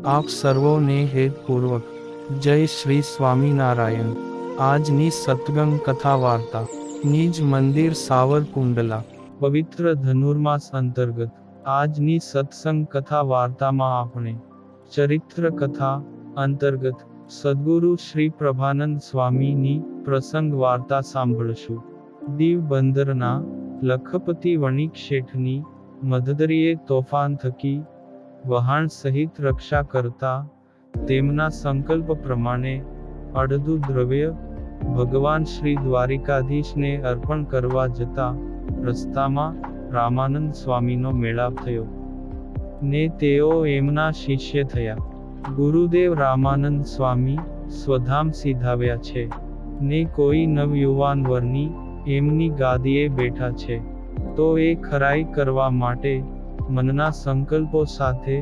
આપ સર્વોને હેતપૂર્વક જય શ્રી સ્વામિનારાયણ। આજની સત્સંગ કથા વાર્તા નિજ મંદિર સાવરકુંડલા પવિત્ર ધનુર્માસ અંતર્ગત આજની સત્સંગ કથા વાર્તામાં આપણે ચરિત્ર કથા અંતર્ગત સદ્ગુરુ શ્રી પ્રભાનંદ સ્વામીની પ્રસંગ વાર્તા સાંભળશું। દીવ બંદરના લખપતિ વણિક શેઠની મધદરીએ તોફાન થકી વહાણ સહિત રક્ષા કરતા તેમના સંકલ્પ પ્રમાણે અડધું દ્રવ્ય ભગવાન શ્રી દ્વારિકાધીશને અર્પણ કરવા જતા રસ્તામાં રામાનંદ સ્વામીનો મેળાપ થયો ને તેઓ એમના શિષ્ય થયા। ગુરુદેવ રામાનંદ સ્વામી સ્વધામ સીધાવ્યા છે ને કોઈ નવયુવાન વરની એમની ગાદીએ બેઠા છે, તો એ ખરાઈ કરવા માટે મનના સંકલ્પો સાથે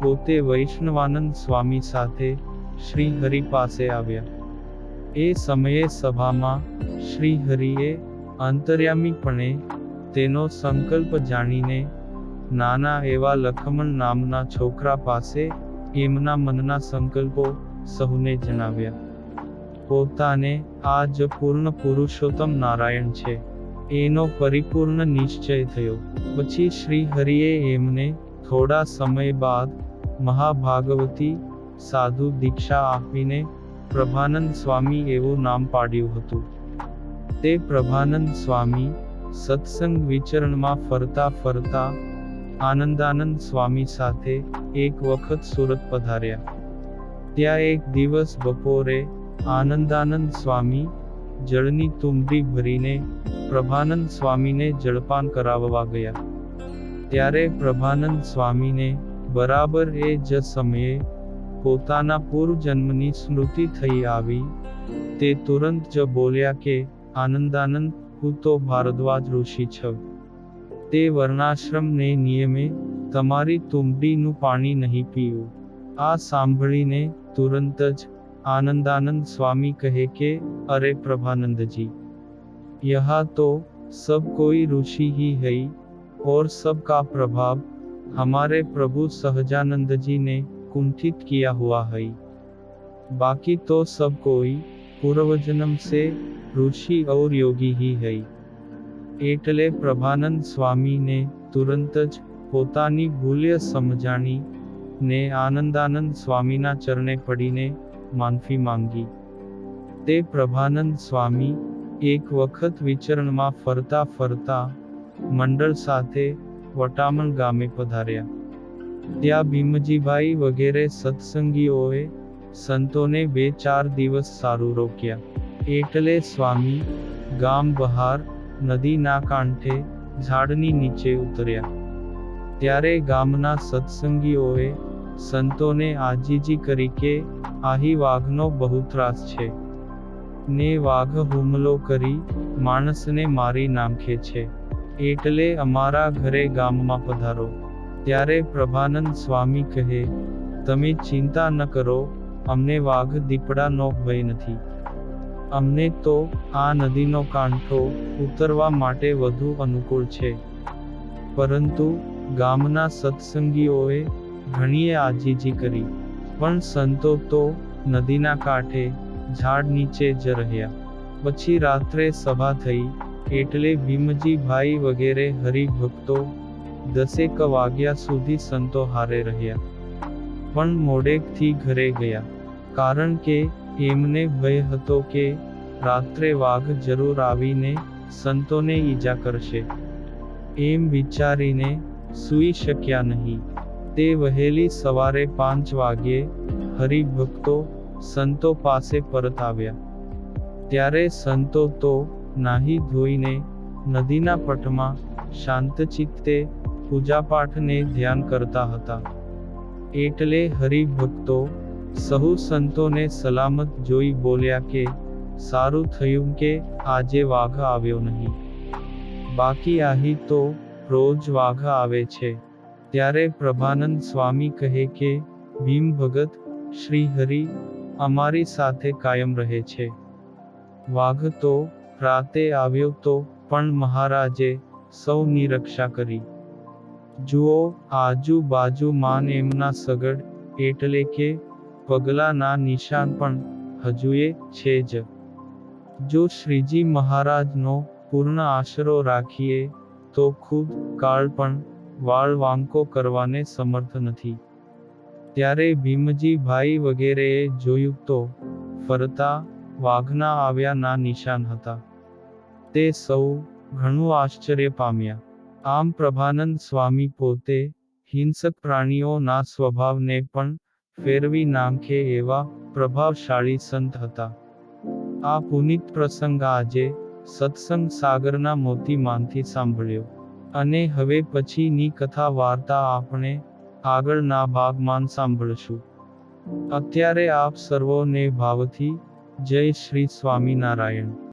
પોતે વૈષ્ણવાનંદ સ્વામી સાથે શ્રી હરિ પાસે આવ્યા। એ સમયે સભામાં શ્રી હરિએ અંતર્યામીપણે તેનો સંકલ્પ જાણીને નાના એવા લખમણ નામના છોકરા પાસે એમના મનના સંકલ્પો સહુને જણાવ્યા। પોતાને આ જ પૂર્ણ પુરુષોત્તમ નારાયણ છે એનો પરિપૂર્ણ નિશ્ચય થયો। પછી શ્રી હરિએ એમને થોડા સમય બાદ મહાભાગવતી સાધુ દીક્ષા આપીને પ્રભાનંદ સ્વામી એવું નામ પાડ્યું હતું। તે પ્રભાનંદ સ્વામી સત્સંગ વિચરણમાં ફરતા ફરતા આનંદાનંદ સ્વામી સાથે એક વખત સુરત પધાર્યા। ત્યાં એક દિવસ બપોરે આનંદાનંદ સ્વામી જળની તુંબડી ભરીને પ્રભાનંદ સ્વામીને જળપાન કરાવવા ગયા। ત્યારે પ્રભાનંદ સ્વામીને બરાબર એ જ સમયે પોતાના પૂર્વજન્મની સ્મૃતિ થઈ આવી। તે તુરંત જ બોલ્યા કે આનંદાનંદ, હું તો ભારદ્વાજ ઋષિ છું, તે વર્ણાશ્રમને નિયમે તમારી તુંબડીનું પાણી નહીં પીવું। આ સાંભળીને તુરંત જ आनंदानंद स्वामी कहे के अरे प्रभानंदजी, यहाँ तो सब कोई ऋषि ही है और सबका प्रभाव हमारे प्रभु सहजानंद जी ने कुंठित किया हुआ है, बाकी तो सब कोई पूर्वजन्म से ऋषि और योगी ही है। एटले प्रभानंद स्वामी ने तुरंत ज पोतानी भूल्य समजाणी ने आनंदानंद स्वामीना चरणे पड़ीने माफी मांगी। ते प्रभानंद स्वामी एक वखत विचरणમાં ફરતા ફરતા મંડળ સાથે વટામણ ગામે પધાર્યા। ત્યાં ભીમજીભાઈ વગેરે સત્સંગીઓએ સંતોને 2-4 દિવસ સારું રોક્યા। એટલે સ્વામી ગામ બહાર નદીના કાંઠે ઝાડની નીચે ઉતર્યા। ત્યારે ગામના સત્સંગીઓએ સંતોને આજીજી કરી કે આહી વાઘનો બહુ ત્રાસ છે ને વાઘ હુમલો કરી માણસને મારી નાખે છે, એટલે અમારા ઘરે ગામમાં પધારો। ત્યારે પ્રભાનંદ સ્વામી કહે, તમે ચિંતા ન કરો, અમને વાઘ દીપડાનો ભય નથી। અમને તો આ નદીનો કાંઠો ઉતરવા માટે વધુ અનુકૂળ છે। પરંતુ ગામના સત્સંગીઓએ ઘણીએ આજીજી કરી, પણ સંતો તો નદીના કાંઠે ઝાડ નીચે જ રહ્યા। પછી રાત્રે સભા થઈ, એટલે ભીમજીભાઈ વગેરે હરિભક્તો 10 વાગ્યા સુધી સંતો હારે રહ્યા, પણ મોડેકથી ઘરે ગયા, કારણ કે એમને ભય હતો કે રાત્રે વાઘ જરૂર આવીને સંતોને ઈજા કરશે। એમ વિચારીને સૂઈ શક્યા નહીં। તે વહેલી સવારે 5 વાગ્યે હરિભક્તો સંતો પાસે પરત આવ્યા। ત્યારે સંતો તો નાહી ધોઈને નદીના પટમાં શાંતચિત્તે પૂજાપાઠને ધ્યાન કરતા હતા। એટલે હરિભક્તો સહુ સંતોને સલામત જોઈ બોલ્યા કે સારું થયું કે આજે વાઘ આવ્યો નહીં, બાકી આહી તો રોજ વાઘ આવે છે। ત્યારે પ્રભાનંદ સ્વામી કહે કે ભીમ ભગત, શ્રી હરિ અમારી સાથે કાયમ રહે છે। વાઘ તો રાતે આવ્યો તો પણ મહારાજે સૌની રક્ષા કરી। જુઓ આજુબાજુમાં એમના સગડ એટલે કે પગલાંના નિશાન પણ હજુએ છે જ. જો શ્રીજી મહારાજનો પૂર્ણ આશરો રાખીએ તો ખુદ કાળ પણ વાળ વાંકો કરવાને સમર્થ નથી. ત્યારે ભીમજી ભાઈ વગેરેએ જોયું તો ફરતા વાઘના આવ્યાના નિશાન હતા. તે સૌ ઘણું આશ્ચર્ય પામ્યા. આમ પ્રભાનંદ સ્વામી પોતે હિંસક પ્રાણીઓના સ્વભાવને પણ ફેરવી નાંખે એવા પ્રભાવશાળી સંત હતા. આ પુનિત પ્રસંગ આજે સત્સંગ સાગરના મોતીમાંથી સાંભળ્યો. અને હવે પછીની કથા વાર્તા આપણે આગળના ભાગમાં સાંભળશું. અત્યારે આપ સર્વોને ભાવથી જય શ્રી સ્વામિનારાયણ.